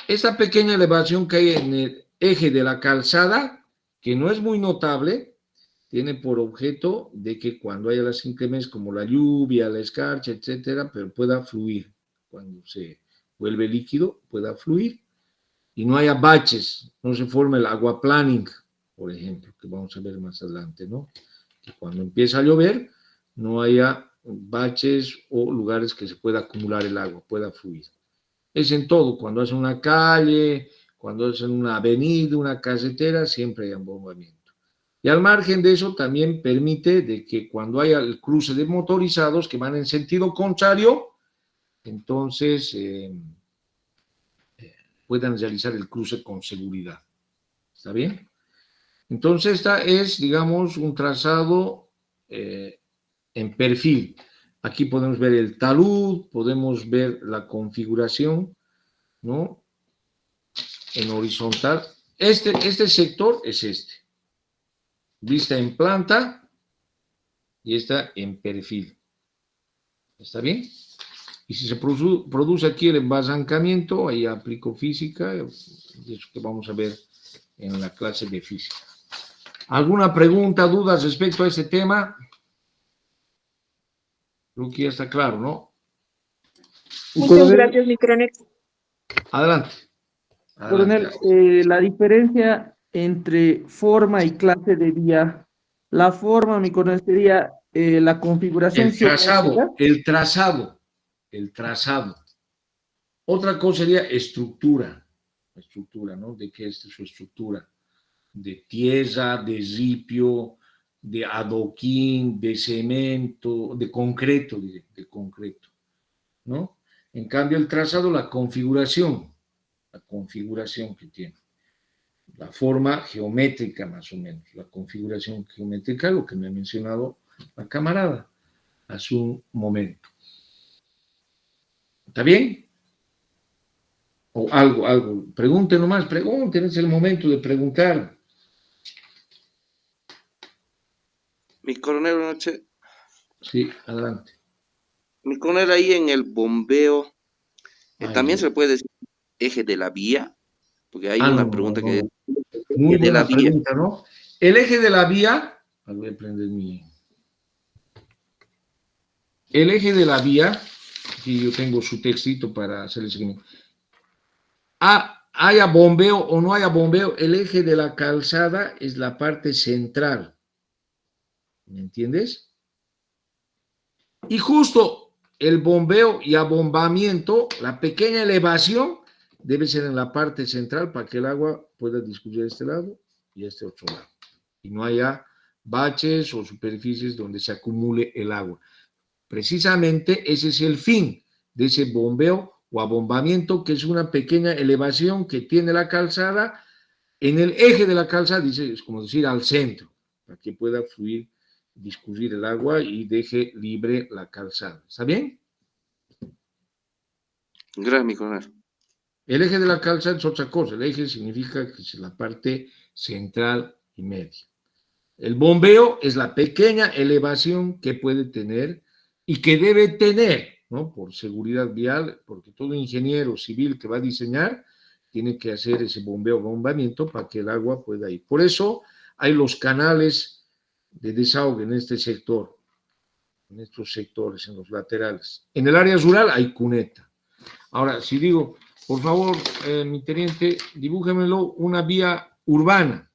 Esta pequeña elevación que hay en el eje de la calzada, que no es muy notable, tiene por objeto de que cuando haya las inclemencias como la lluvia, la escarcha, etcétera, pero pueda fluir. Cuando se vuelve líquido, pueda fluir y no haya baches, no se forme el aquaplaning por ejemplo, que vamos a ver más adelante, ¿no? Que cuando empieza a llover no haya baches o lugares que se pueda acumular el agua, pueda fluir. Es en todo, cuando es una calle, cuando es en una avenida, una carretera, siempre hay embombamiento. Y al margen de eso también permite de que cuando haya el cruce de motorizados que van en sentido contrario, entonces puedan realizar el cruce con seguridad. ¿Está bien? Entonces, esta es, digamos, un trazado en perfil. Aquí podemos ver el talud, podemos ver la configuración, ¿no? En horizontal. Este sector es este. Vista en planta y esta en perfil. ¿Está bien? Y si se produce aquí el embasancamiento, ahí aplico física, y eso que vamos a ver en la clase de física. ¿Alguna pregunta, dudas respecto a este tema? Creo que ya está claro, ¿no? Muchas gracias, mi coronel. Adelante. Coronel, la diferencia entre forma y clase de vía. La forma, mi coronel, sería la configuración geométrica. El trazado. Otra cosa sería estructura, ¿no? ¿De qué es su estructura? De tierra, de ripio, de adoquín, de cemento, de concreto, ¿no? En cambio, el trazado, la configuración que tiene, la forma geométrica más o menos, la configuración geométrica, lo que me ha mencionado la camarada hace un momento. ¿Está bien? O algo. Pregunten nomás, pregunten, es el momento de preguntar. Mi coronel, buenas noches. Sí, adelante. Mi coronel, ahí en el bombeo, también Dios. se le puede decir eje de la vía, porque hay una pregunta que Muy de la buena vía. pregunta, ¿no? El eje de la vía, voy a prender el eje de la vía, aquí yo tengo su textito para hacer el seguimiento. Haya bombeo o no haya bombeo, el eje de la calzada es la parte central. ¿Me entiendes? Y justo el bombeo y abombamiento, la pequeña elevación, debe ser en la parte central para que el agua pueda discurrir de este lado y este otro lado. Y no haya baches o superficies donde se acumule el agua. Precisamente ese es el fin de ese bombeo o abombamiento, que es una pequeña elevación que tiene la calzada en el eje de la calzada, es como decir al centro, para que pueda fluir, discurrir el agua y deje libre la calzada. ¿Está bien? Gracias, mi coronel. El eje de la calzada es otra cosa. El eje significa que es la parte central y media. El bombeo es la pequeña elevación que puede tener y que debe tener, ¿no? Por seguridad vial, porque todo ingeniero civil que va a diseñar tiene que hacer ese bombeo, bombamiento para que el agua pueda ir. Por eso hay los canales de desahogo en este sector, en estos sectores, en los laterales. En el área rural hay cuneta. Ahora, si digo, por favor, mi teniente, dibújemelo una vía urbana.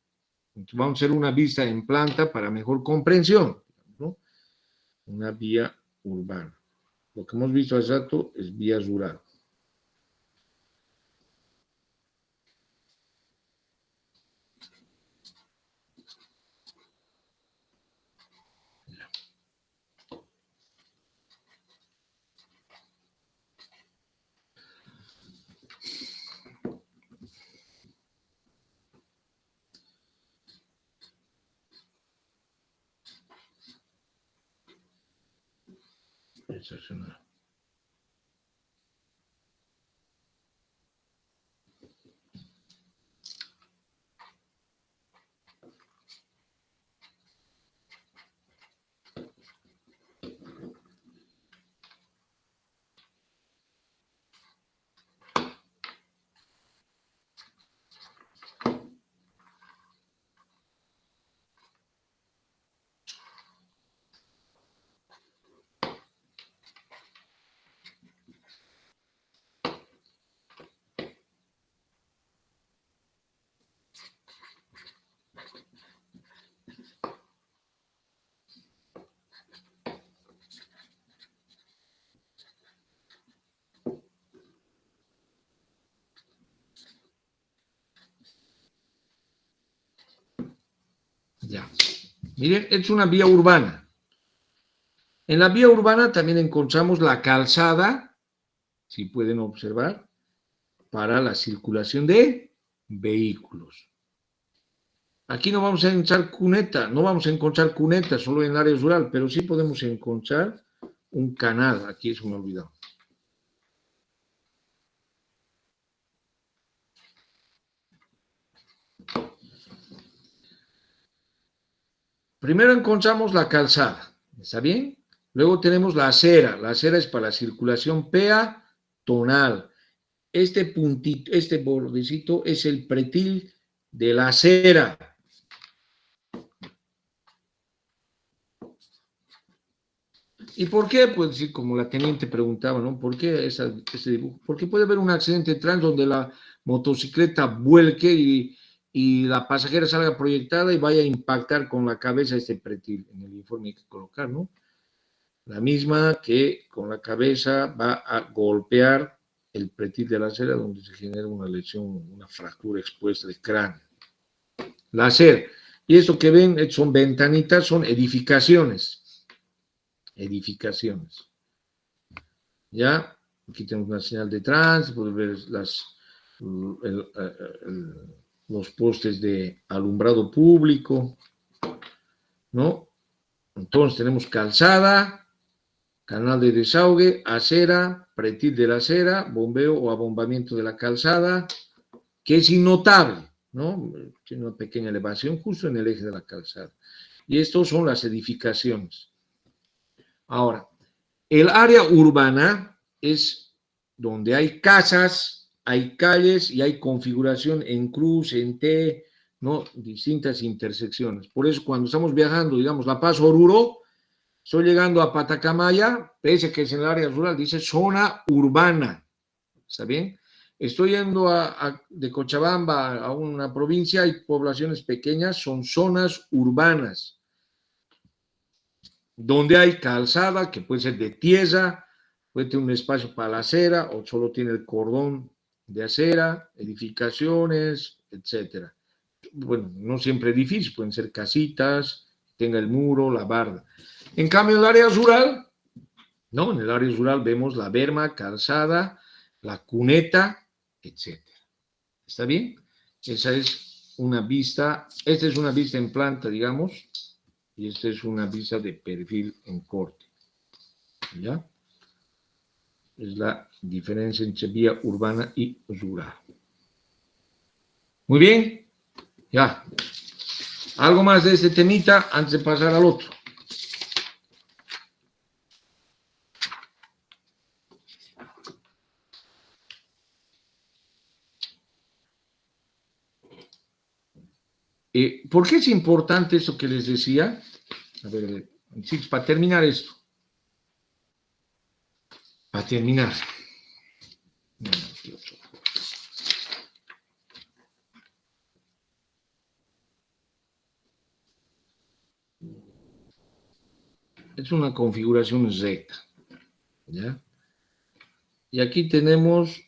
Entonces, vamos a hacer una vista en planta para mejor comprensión, ¿no? Una vía urbana. Lo que hemos visto hace rato es vía rural. Excepcional. Ya. Miren, es una vía urbana. En la vía urbana también encontramos la calzada, si pueden observar, para la circulación de vehículos. Aquí no vamos a encontrar cuneta, no vamos a encontrar cuneta solo en el área rural, pero sí podemos encontrar un canal. Aquí eso me he olvidado. Primero encontramos la calzada, ¿está bien? Luego tenemos la acera es para la circulación peatonal. Este puntito, este bordecito es el pretil de la acera. ¿Y por qué? Pues sí, como la teniente preguntaba, ¿no? ¿Por qué ese dibujo? Porque puede haber un accidente de tránsito donde la motocicleta vuelque y la pasajera salga proyectada y vaya a impactar con la cabeza este pretil. En el informe hay que colocar, ¿no? La misma que con la cabeza va a golpear el pretil de la acera donde se genera una lesión, una fractura expuesta del cráneo. La acera. Y esto que ven son ventanitas, son edificaciones. Edificaciones. Ya, aquí tenemos una señal de tránsito, pueden ver los postes de alumbrado público, ¿no? Entonces tenemos calzada, canal de desahogue, acera, pretil de la acera, bombeo o abombamiento de la calzada, que es innotable, ¿no? Tiene una pequeña elevación justo en el eje de la calzada. Y estos son las edificaciones. Ahora, el área urbana es donde hay casas, hay calles y hay configuración en cruz, en T, ¿no? Distintas intersecciones. Por eso cuando estamos viajando, digamos, La Paz, Oruro, estoy llegando a Patacamaya, pese a que es en el área rural, dice zona urbana. ¿Está bien? Estoy yendo de Cochabamba a una provincia, hay poblaciones pequeñas, son zonas urbanas, donde hay calzada, que puede ser de tierra, puede tener un espacio para la acera, o solo tiene el cordón de acera, edificaciones, etcétera. Bueno, no siempre edificios, pueden ser casitas, tenga el muro, la barda. En cambio, en el área rural, ¿no? En el área rural vemos la berma, calzada, la cuneta, etcétera. ¿Está bien? Esa es una vista, esta es una vista en planta, digamos, y esta es una vista de perfil en corte. ¿Ya? Es la diferencia entre vía urbana y rural. Muy bien. Ya. ¿Algo más de este temita antes de pasar al otro? ¿Por qué es importante esto que les decía? A ver, sí, para terminar esto. Para terminar. Es una configuración recta. ¿Ya? Y aquí tenemos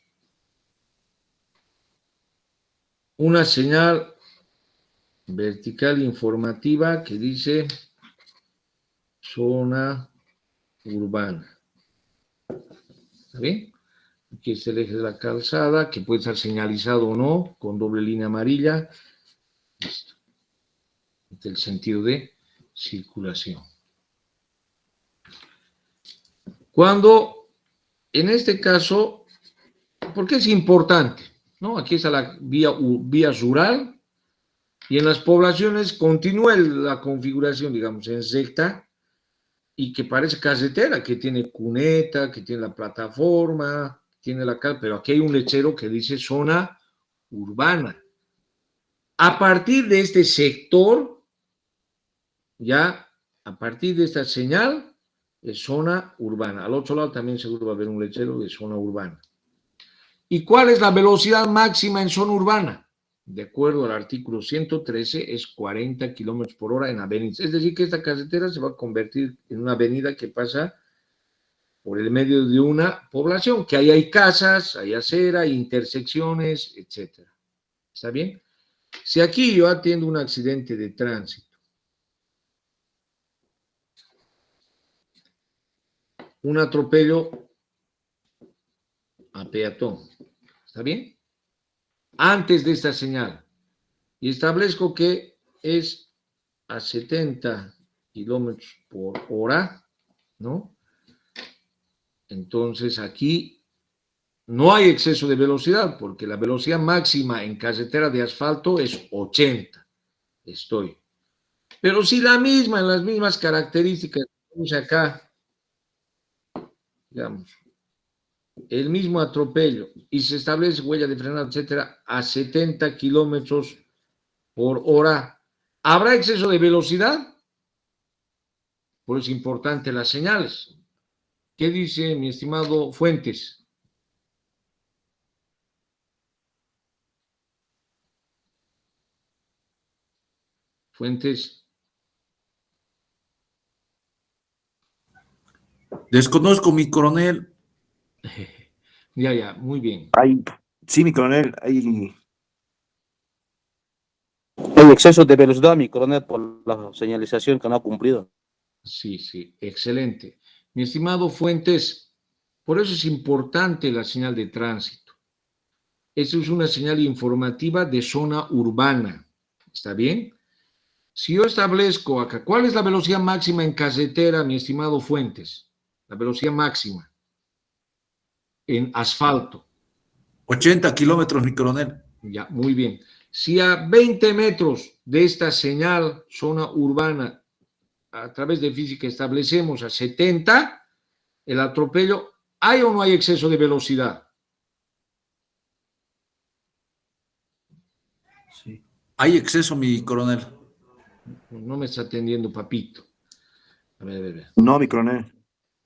una señal vertical informativa que dice zona urbana. ¿Está bien? Aquí está el eje de la calzada, que puede estar señalizado o no, con doble línea amarilla. Listo. Este es el sentido de circulación. Cuando, en este caso, ¿por qué es importante? ¿No? Aquí está la vía rural, y en las poblaciones continúa la configuración, digamos, en recta, y que parece carretera, que tiene cuneta, que tiene la plataforma, tiene la calle, pero aquí hay un lechero que dice zona urbana. A partir de este sector, ya, a partir de esta señal, es zona urbana. Al otro lado también seguro va a haber un lechero de zona urbana. ¿Y cuál es la velocidad máxima en zona urbana? De acuerdo al artículo 113, es 40 kilómetros por hora en avenidas. Es decir, que esta carretera se va a convertir en una avenida que pasa por el medio de una población, que ahí hay casas, hay acera, hay intersecciones, etc. ¿Está bien? Si aquí yo atiendo un accidente de tránsito un atropello a peatón. ¿Está bien? Antes de esta señal. Y establezco que es a 70 kilómetros por hora, ¿no? Entonces aquí no hay exceso de velocidad, porque la velocidad máxima en carretera de asfalto es 80. Estoy. Pero si la misma, en las mismas características, vamos acá, digamos, el mismo atropello y se establece huella de frenado, etcétera, a 70 kilómetros por hora, ¿habrá exceso de velocidad? Por eso es importante las señales. ¿Qué dice mi estimado Fuentes? Fuentes. Desconozco, mi coronel. Ya, muy bien. Sí, mi coronel, hay exceso de velocidad, mi coronel, por la señalización que no ha cumplido. Sí, excelente. Mi estimado Fuentes, por eso es importante la señal de tránsito. Eso es una señal informativa de zona urbana. ¿Está bien? Si yo establezco acá, ¿cuál es la velocidad máxima en carretera, mi estimado Fuentes? La velocidad máxima en asfalto. 80 kilómetros, mi coronel. Ya, muy bien. Si a 20 metros de esta señal, zona urbana, a través de física establecemos a 70, el atropello, ¿hay o no hay exceso de velocidad? Sí. Hay exceso, mi coronel. No me está atendiendo, papito. A ver. No, mi coronel.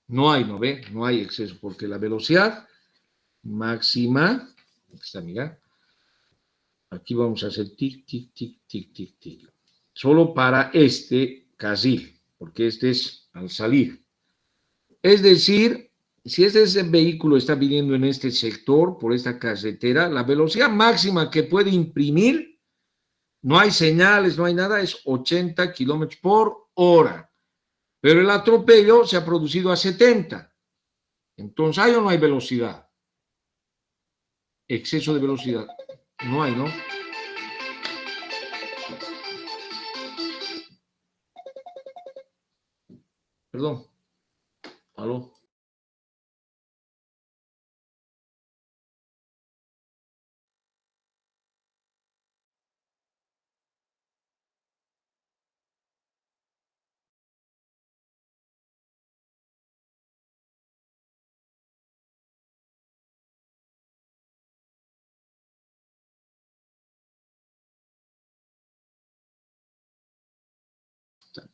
No hay, ¿no ve? No hay exceso, porque la velocidad máxima, está, mira, aquí vamos a hacer tic, tic, tic, tic, tic, tic. Solo para este carril, porque este es al salir. Es decir, si ese vehículo está viniendo en este sector, por esta carretera, la velocidad máxima que puede imprimir, no hay señales, no hay nada, es 80 kilómetros por hora. Pero el atropello se ha producido a 70. Entonces, ¿hay o no hay velocidad? Exceso de velocidad. No hay, ¿no? Perdón. ¿Aló?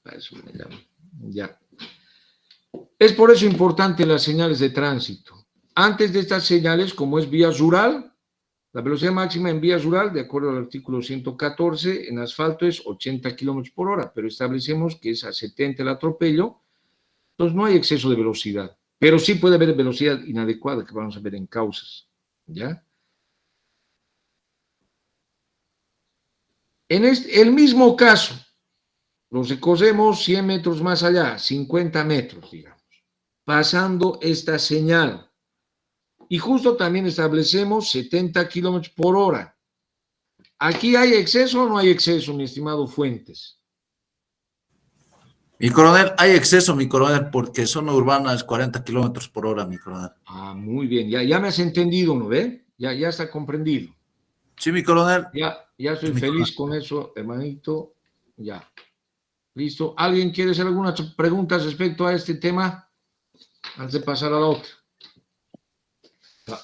Eso me llama. Ya. Es por eso importante las señales de tránsito. Antes de estas señales, como es vía rural, la velocidad máxima en vía rural, de acuerdo al artículo 114, en asfalto es 80 kilómetros por hora, pero establecemos que es a 70 el atropello, entonces no hay exceso de velocidad, pero sí puede haber velocidad inadecuada, que vamos a ver en causas, ¿ya? En el mismo caso, lo recorremos 100 metros más allá, 50 metros, digamos, pasando esta señal. Y justo también establecemos 70 kilómetros por hora. ¿Aquí hay exceso o no hay exceso, mi estimado Fuentes? Mi coronel, hay exceso, mi coronel, porque zona urbana es 40 kilómetros por hora, mi coronel. Ah, muy bien. Ya me has entendido, ¿no ve? Ya está comprendido. Sí, mi coronel. Ya estoy feliz con eso, hermanito. Ya. Listo. ¿Alguien quiere hacer alguna pregunta respecto a este tema? Antes de pasar a la otra.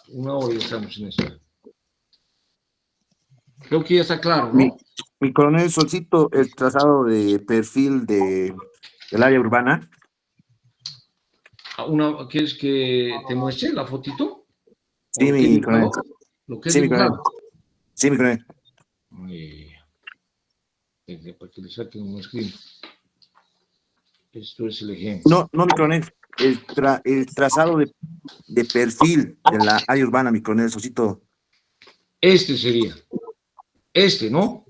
Una hora ya estamos en esto. Creo que ya está claro, ¿no? Mi coronel, solicito el trazado de perfil del área urbana. ¿Quieres que te muestre la fotito? Sí, mi coronel. ¿Lo que es dibujado? Sí, mi coronel. Para que le saquen un screen. Esto es el ejemplo. No, mi coronel. El trazado de perfil de la área urbana, mi coronel, solicito. Este sería. Este, ¿no?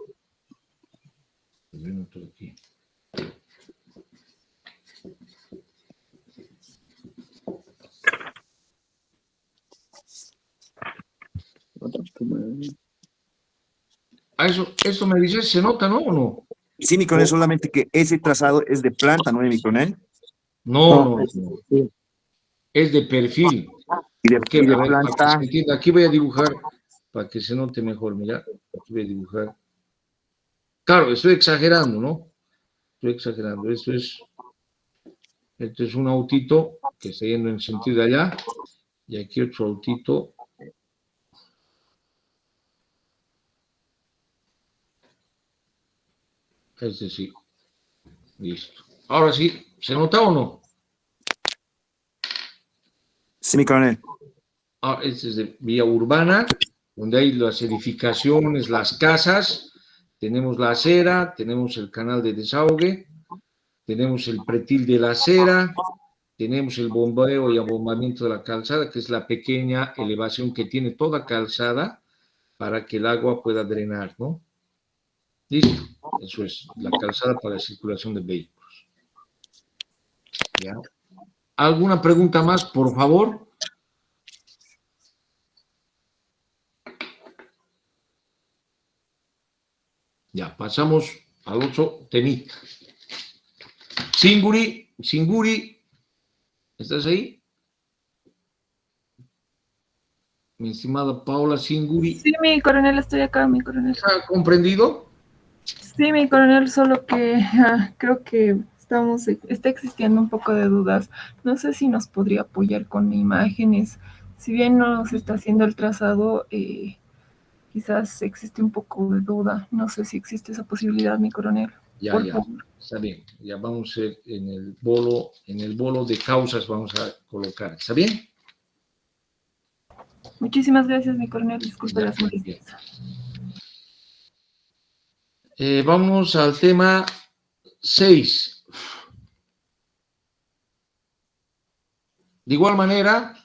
eso me dices, ¿se nota, no o no? Sí, mi coronel, solamente que ese trazado es de planta, ¿no, mi coronel? No. Es de perfil. Y de, ¿Por qué? y de A ver, para que planta, se entienda, aquí voy a dibujar, para que se note mejor, mira, aquí voy a dibujar. Claro, estoy exagerando, ¿no? Estoy exagerando. Esto es un autito que está yendo en sentido de allá, y aquí otro autito. Este sí. Listo. Ahora sí, ¿se nota o no? sí, mi coronel. Este es de vía urbana, donde hay las edificaciones, las casas, tenemos la acera, tenemos el canal de desahogue, tenemos el pretil de la acera, tenemos el bombeo y abombamiento de la calzada, que es la pequeña elevación que tiene toda calzada para que el agua pueda drenar, ¿no? Listo, eso es, la calzada para la circulación de vehículos. ¿Ya? ¿Alguna pregunta más, por favor? Ya, pasamos al otro temita. Singuri, ¿estás ahí? Mi estimada Paola Singuri. Sí, mi coronel, estoy acá, mi coronel. ¿Está comprendido? Sí, mi coronel, solo que creo que está existiendo un poco de dudas. No sé si nos podría apoyar con imágenes. Si bien no se está haciendo el trazado, quizás existe un poco de duda. No sé si existe esa posibilidad, mi coronel. Ya, Por favor. está bien. Ya vamos a ir en el bolo de causas vamos a colocar. ¿Está bien? Muchísimas gracias, mi coronel. Disculpe las molestias. Vamos al tema 6. De igual manera,